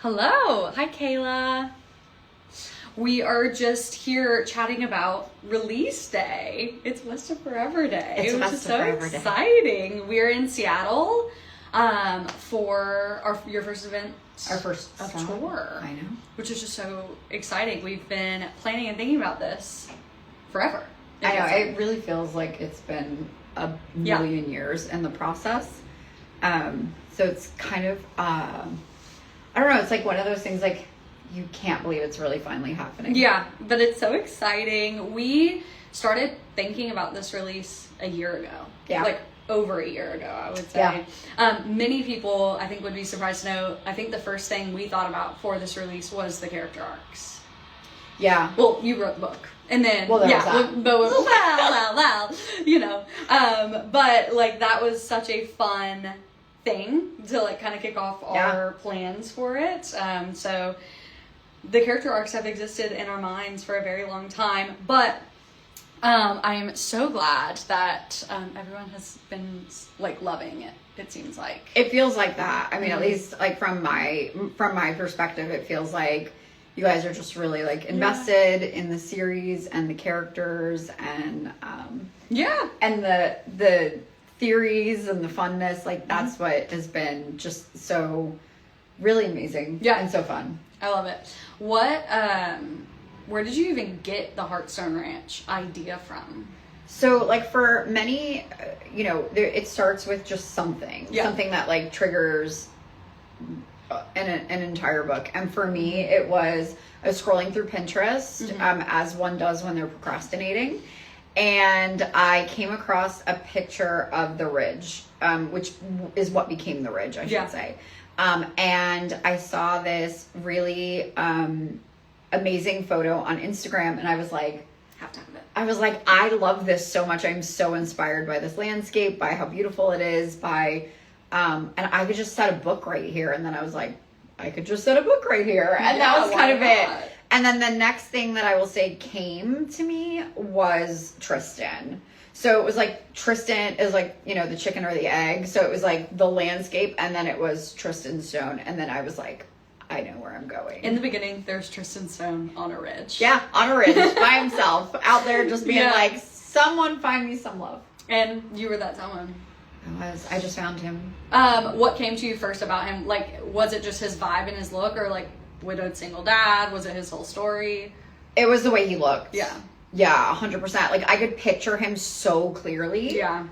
Hello. Hi, Kayla. We are just here chatting about release day. It's West of Forever Day, which is so exciting. We're in Seattle for your first event. Our first tour. I know. Which is just so exciting. We've been planning and thinking about this forever. I know. It really feels like it's been a million years in the process. So it's kind of, I don't know, it's like one of those things like you can't believe it's really finally happening. Yeah, but it's so exciting. We started thinking about this release a year ago. Yeah. Like over a year ago, I would say. Yeah. Many people, I think, would be surprised to know, I think the first thing we thought about for this release was the character arcs. Yeah. Well, you wrote the book. And then, well, you know. But, like, that was such a fun thing to, like, kind of kick off our plans for it. So the character arcs have existed in our minds for a very long time. But I am so glad that everyone has been, like, loving it. It seems like it feels like that. I mean, at least like from my perspective, it feels like you guys are just really like invested in the series and the characters and and the theories and the funness. Like that's what has been just so really amazing and so fun. I love it. What where did you even get the Heartstone Ranch idea from? So, like, for many, you know, it starts with just something. Yeah. Something that, like, triggers an entire book. And for me, it was, I was scrolling through Pinterest, as one does when they're procrastinating. And I came across a picture of the ridge, which is what became the ridge, I should say. And I saw this really amazing photo on Instagram, and I was like, I love this so much. I'm so inspired by this landscape, by how beautiful it is, by, and I could just set a book right here. And then I was like, I could just set a book right here. And that was kind of it. And then the next thing that I will say came to me was Tristan. So it was like, Tristan is like, you know, the chicken or the egg. So it was like the landscape, and then it was Tristan Stone. And then I was like, I know where I'm going. In the beginning, there's Tristan Stone on a ridge. Yeah, on a ridge by himself, out there just being like, someone find me some love. And you were that someone. I just found him. What came to you first about him? Like, was it just his vibe and his look, or like widowed single dad? Was it his whole story? It was the way he looked. Yeah. Yeah, 100%. Like, I could picture him so clearly. Yeah.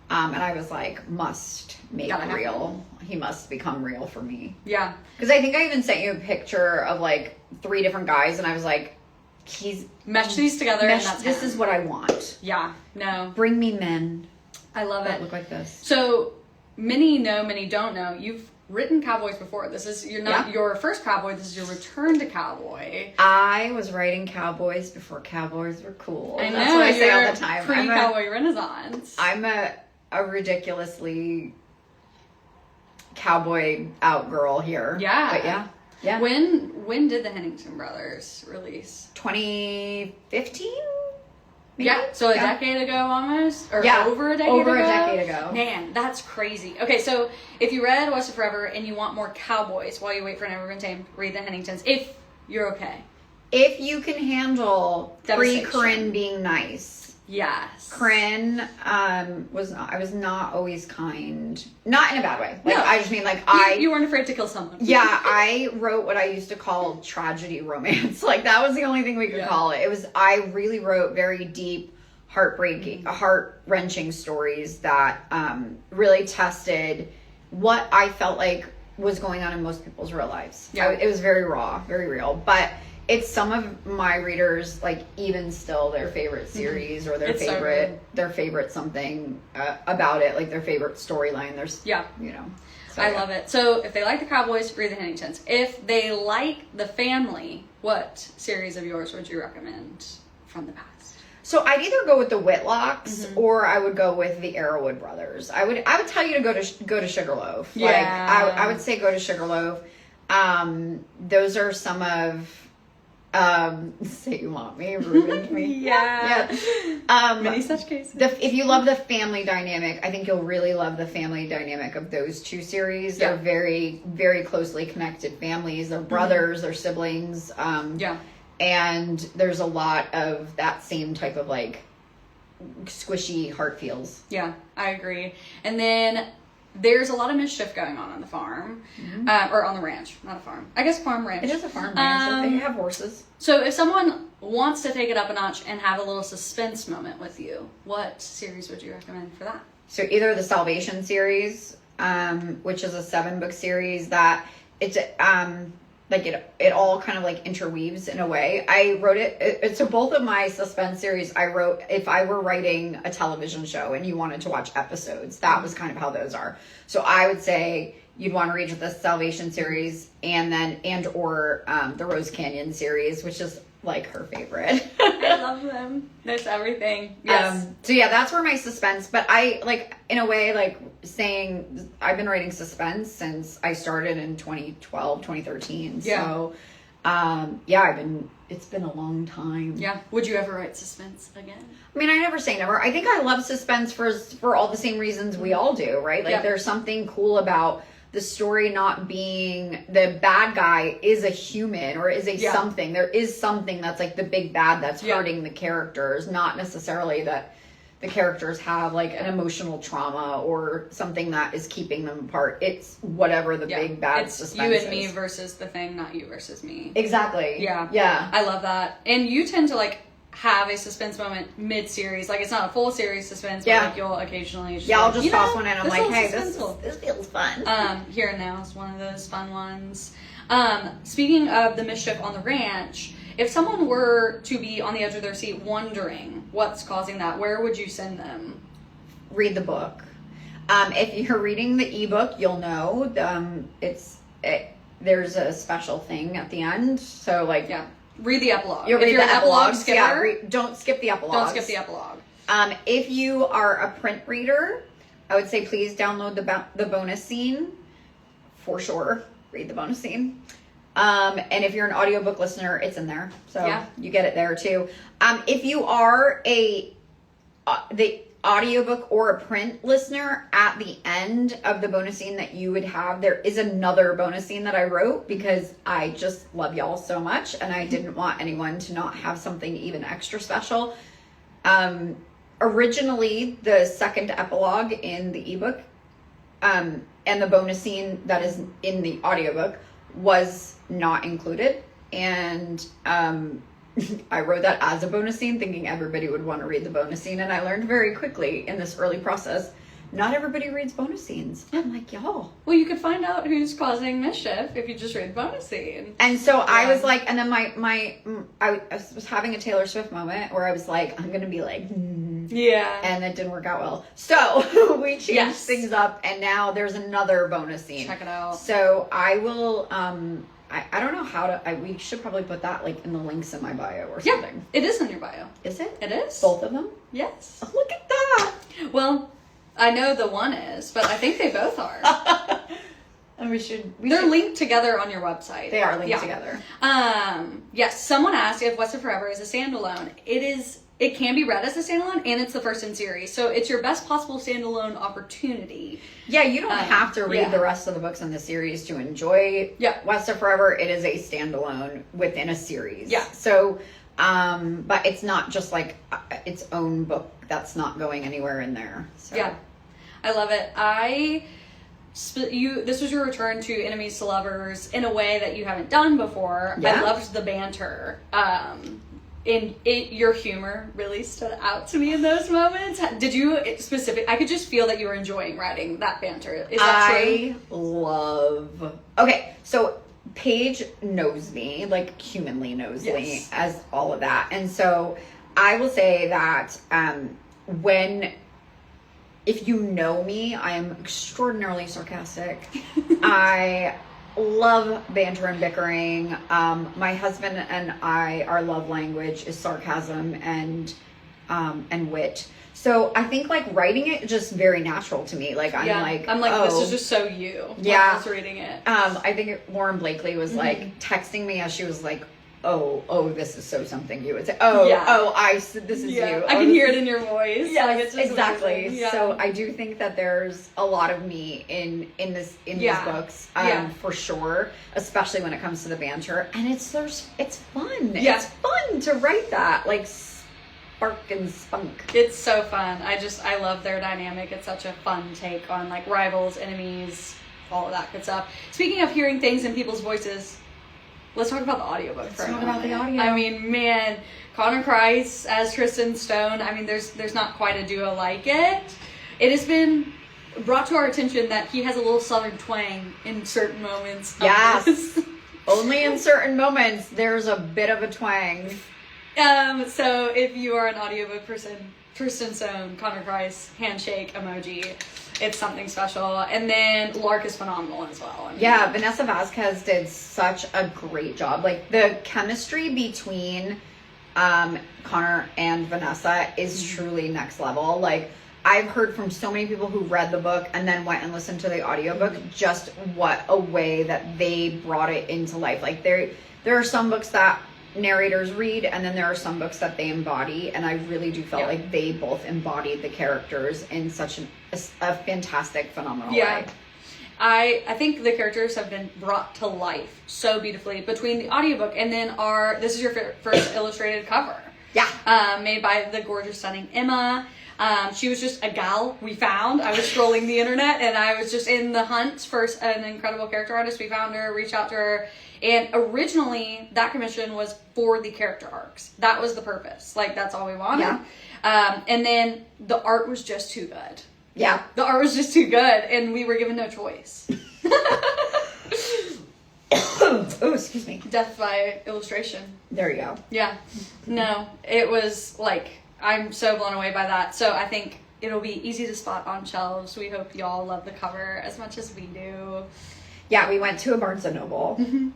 And I was like, must make real. He must become real for me. Yeah. Because I think I even sent you a picture of like 3 different guys, and I was like, mesh these together. And that's this is what I want. Yeah. No. Bring me men. I love it. That look like this. So many know, many don't know. You've written cowboys before. You're not your first cowboy. This is your return to cowboy. I was writing cowboys before cowboys were cool. I know. That's what I say all the time. Pre-cowboy renaissance. I'm a ridiculously cowboy out girl here. Yeah. But yeah. When did the Hennington Brothers release? 2015? Maybe? Yeah. So a decade ago almost? Or over a decade ago? Over a decade ago. Man, that's crazy. Okay, so if you read West of Forever and you want more cowboys while you wait for Never Been Tamed, read the Henningtons. If you're okay. If you can handle Corinne being nice. Yes. Corinne I was not always kind. Not in a bad way. Like, no. I just mean like you weren't afraid to kill someone. Yeah, I wrote what I used to call tragedy romance. Like, that was the only thing we could call it. I really wrote very deep, heartbreaking, heart-wrenching stories that really tested what I felt like was going on in most people's real lives. Yeah. It was very raw, very real. But it's some of my readers, like, even still their favorite series or their favorite something about it, like their favorite storyline. There's, you know. So, I love it. So if they like the Cowboys, read the Henningtons. If they like the family, what series of yours would you recommend from the past? So I'd either go with the Whitlocks or I would go with the Arrowwood brothers. I would tell you to go to Sugarloaf. Yeah. Like, I would say go to Sugarloaf. Those are some of Say You Want Me, ruined me. Yeah. Many such cases. If you love the family dynamic, I think you'll really love the family dynamic of those two series. They're very, very closely connected families. They're brothers, they're siblings. And there's a lot of that same type of like squishy heart feels. Yeah, I agree. And then there's a lot of mischief going on the farm, or on the ranch, not a farm. I guess farm ranch. It is a farm ranch. They have horses. So if someone wants to take it up a notch and have a little suspense moment with you, what series would you recommend for that? So either the Salvation series, which is a 7-book series that it's like it all kind of like interweaves in a way. I wrote it so both of my suspense series I wrote if I were writing a television show and you wanted to watch episodes, that was kind of how those are. So I would say you'd want to read the Salvation series or the Rose Canyon series, which is like her favorite. I love them. There's everything. Yes. So yeah, that's where my suspense, but I like in a way like saying I've been writing suspense since I started in 2012, 2013. Yeah. So it's been a long time. Yeah. Would you ever write suspense again? I mean, I never say never. I think I love suspense for all the same reasons we all do, right? Like there's something cool about the story not being the bad guy is a human or is a something. There is something that's like the big bad that's hurting the characters, not necessarily that the characters have like an emotional trauma or something that is keeping them apart. It's whatever the big bad suspense is. You and me versus the thing, not you versus me. Exactly. Yeah. Yeah. I love that. And you tend to like have a suspense moment mid-series. Like, it's not a full series suspense, but like you'll occasionally just I'll just toss one in. I'm like, hey, this feels fun. Here and Now is one of those fun ones. Speaking of the mischief on the ranch, if someone were to be on the edge of their seat wondering what's causing that, where would you send them? Read the book. If you're reading the ebook, you'll know there's a special thing at the end. So like read the epilogue. You'll read the epilogue skipper, don't skip the epilogue. Don't skip the epilogue. If you are a print reader, I would say please download the bonus scene. For sure. Read the bonus scene. And if you're an audiobook listener, it's in there. So you get it there too. If you are the audiobook or a print listener, at the end of the bonus scene that you would have, there is another bonus scene that I wrote because I just love y'all so much and I didn't want anyone to not have something even extra special. Originally, the second epilogue in the ebook and the bonus scene that is in the audiobook was not included, and I wrote that as a bonus scene thinking everybody would want to read the bonus scene, and I learned very quickly in this early process not everybody reads bonus scenes. I'm like, y'all. Well, you could find out who's causing mischief if you just read the bonus scene. And so I was like, and then I was having a Taylor Swift moment where I was like, I'm gonna be like, yeah, and it didn't work out well. So we changed things up, and now there's another bonus scene. Check it out. So I will. I don't know how to. We should probably put that like in the links in my bio or something. Yeah, it is in your bio. Is it? It is. Both of them? Yes. Oh, look at that. Well, I know the one is, but I think they both are. And they're linked together on your website. They are linked together. Yes. Someone asked if West of Forever is a standalone. It is. It can be read as a standalone, and it's the first in series, so it's your best possible standalone opportunity. Yeah, you don't have to read the rest of the books in the series to enjoy West of Forever. It is a standalone within a series. Yeah. So, but it's not just like its own book that's not going anywhere in there. So. Yeah, I love it. This was your return to Enemies to Lovers in a way that you haven't done before. Yeah. I loved the banter. Your humor really stood out to me in those moments. Did you I could just feel that you were enjoying writing that banter. Is that true? Okay, so Paige knows me, like humanly knows me as all of that. And so I will say that if you know me, I am extraordinarily sarcastic. I love banter and bickering. My husband and our love language is sarcasm and wit. So I think like writing it is just very natural to me. Like I'm like this is just so you. Yeah. I was reading it. I think Lauren Blakely was like texting me as she was like, oh, this is so something you would say. This is you. I can hear it in your voice. Yeah, like, it's just exactly. Yeah. So I do think that there's a lot of me in these books, for sure. Especially when it comes to the banter, and it's fun. Yeah. It's fun to write that, like spark and spunk. It's so fun. I love their dynamic. It's such a fun take on like rivals, enemies, all of that good stuff. Speaking of hearing things in people's voices, let's talk about the audiobook for a moment. Let's talk about the audio. I mean, man, Connor Price as Tristan Stone. I mean, there's not quite a duo like it. It has been brought to our attention that he has a little southern twang in certain moments. Yes. Only in certain moments there's a bit of a twang. So if you are an audiobook person, Tristan Stone, Connor Price, handshake emoji. It's something special. And then Lark is phenomenal as well. I mean, yeah, Vanessa Vasquez did such a great job. Like, the chemistry between Connor and Vanessa is truly next level. Like, I've heard from so many people who read the book and then went and listened to the audiobook just what a way that they brought it into life. Like, there are some books that narrators read, and then there are some books that they embody, and I really do feel like they both embodied the characters in such a fantastic, phenomenal way. I think the characters have been brought to life so beautifully between the audiobook and then this is your first illustrated cover. Yeah. Made by the gorgeous, stunning Emma. She was just a gal we found. I was scrolling the internet and I was just in the hunt for an incredible character artist. We found her, reached out to her. And originally, that commission was for the character arcs. That was the purpose. Like, that's all we wanted. Yeah. And then the art was just too good. Yeah. The art was just too good, and we were given no choice. Oh, excuse me. Death by illustration. There you go. Yeah. No, it was, like, I'm so blown away by that. So I think it'll be easy to spot on shelves. We hope y'all love the cover as much as we do. Yeah, we went to a Barnes & Noble. Mm-hmm.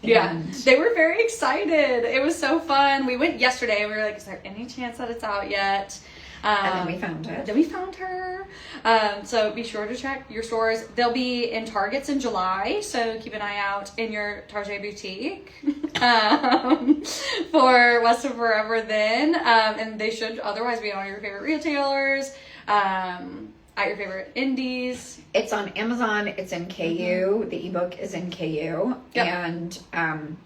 Yeah, they were very excited. It was so fun. We went yesterday and we were like, is there any chance that it's out yet? And then we found it. Then we found her. So be sure to check your stores. They'll be in Targets in July, so keep an eye out in your Target boutique for West of Forever then. And they should otherwise be on your favorite retailers, at your favorite indies. It's on Amazon. It's in KU. Mm-hmm. The ebook is in KU. Yep. And I'm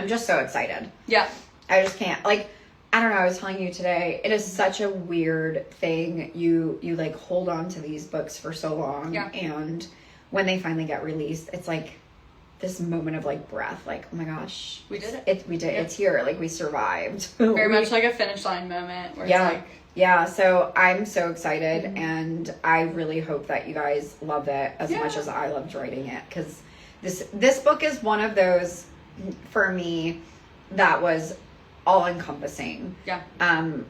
just so excited. Yeah. I just can't, like, I don't know, I was telling you today, it is such a weird thing. You like hold on to these books for so long, and when they finally get released, it's like this moment of like breath, like, oh my gosh, we did it. We did. Yep. It's here. Like, we survived. Very much like a finish line moment where it's like, yeah, so I'm so excited, and I really hope that you guys love it as much as I loved writing it, because this book is one of those, for me, that was all-encompassing. Yeah. I'm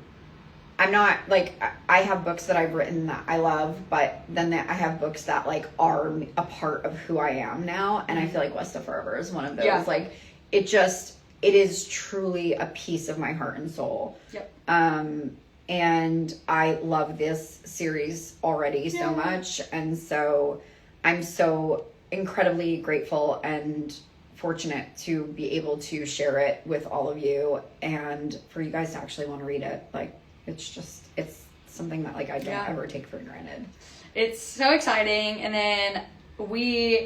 not, like, I have books that I've written that I love, but then I have books that, like, are a part of who I am now, and I feel like West of Forever is one of those. Yeah. Like, it is truly a piece of my heart and soul. Yep. And I love this series already so much, and so I'm so incredibly grateful and fortunate to be able to share it with all of you, and for you guys to actually want to read it. Like, it's something that, like, I don't ever take for granted. It's so exciting. And then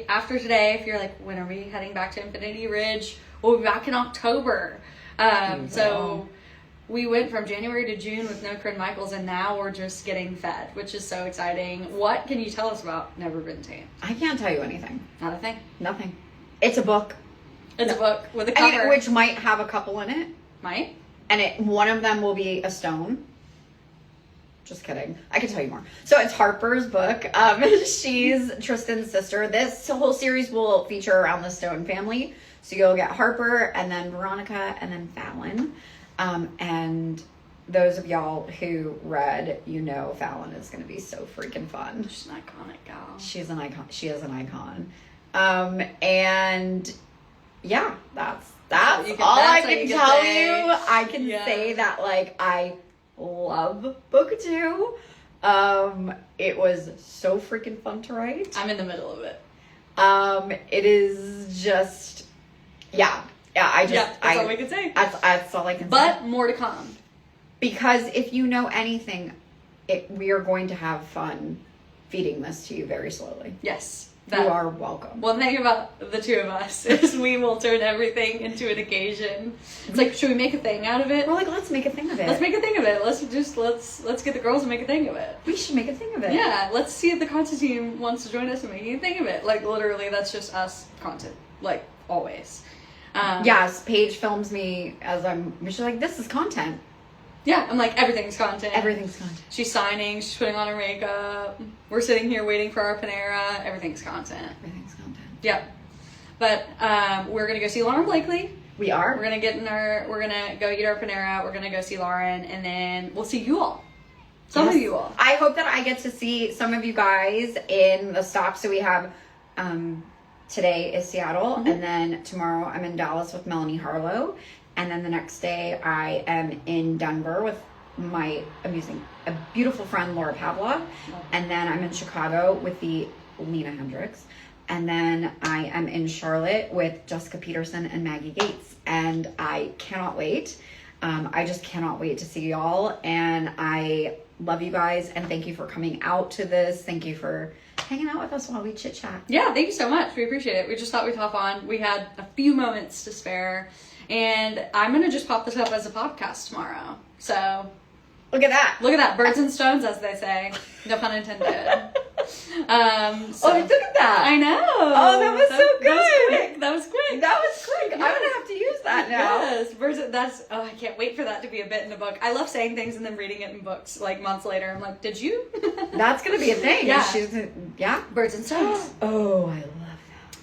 after today, if you're like, when are we heading back to Infinity Ridge? We'll be back in October. So we went from January to June with no Corinne Michaels, and now we're just getting fed, which is so exciting. What can you tell us about Never Been Tamed? I can't tell you anything. Not a thing? Nothing. It's a book. It's a book with a cover. I mean, which might have a couple in it. Might. And one of them will be a stone. Just kidding. I can tell you more. So it's Harper's book. She's Tristan's sister. This whole series will feature around the Stone family. So you'll get Harper, and then Veronica, and then Fallon. And those of y'all who read, Fallon is going to be so freaking fun. She's an iconic gal. She's an icon. She is an icon. And yeah, that's all I can tell you. I can say that, like, I love book 2. It was so freaking fun to write. I'm in the middle of it. It is just, Yeah, that's all we can say. That's all I can say. But more to come. Because if you know anything, we are going to have fun feeding this to you very slowly. Yes. You are welcome. One thing about the two of us is we will turn everything into an occasion. It's like, should we make a thing out of it? We're like, let's make a thing of it. Let's make a thing of it. Let's get the girls and make a thing of it. We should make a thing of it. Yeah, let's see if the content team wants to join us in making a thing of it. Like, literally, that's just us content. Like, always. Yes, Paige films me as she's like, this is content. Yeah, I'm like, everything's content. Everything's content. She's signing, she's putting on her makeup. We're sitting here waiting for our Panera. Everything's content. Everything's content. Yep. But we're going to go see Lauren Blakely. We are. We're going to go eat our Panera. We're going to go see Lauren. And then we'll see you all. Some of you all. I hope that I get to see some of you guys in the stops. So we have, today is Seattle. Mm-hmm. And then tomorrow I'm in Dallas with Melanie Harlow. And then the next day I am in Denver with a beautiful friend, Laura Pavlov. And then I'm in Chicago with the Lena Hendricks. And then I am in Charlotte with Jessica Peterson and Maggie Gates. And I cannot wait. I just cannot wait to see y'all. And I love you guys. And thank you for coming out to this. Thank you for hanging out with us while we chit chat. Yeah, thank you so much. We appreciate it. We just thought we'd hop on. We had a few moments to spare. And I'm going to just pop this up as a podcast tomorrow. So look at that. Look at that. Birds and stones, as they say. No pun intended. Oh, look at that. I know. Oh, that was so good. That was quick. Yes. I'm going to have to use that now. Yes. I can't wait for that to be a bit in a book. I love saying things and then reading it in books like months later. I'm like, did you? That's going to be a thing. Yeah. Birds and stones. Oh, I love that.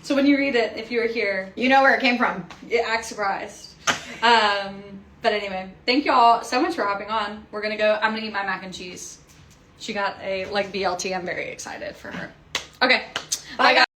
So when you read it, if you were here, you know where it came from. Act surprised. But anyway, thank you all so much for hopping on. I'm going to eat my mac and cheese. She got a BLT. I'm very excited for her. Okay. Bye guys.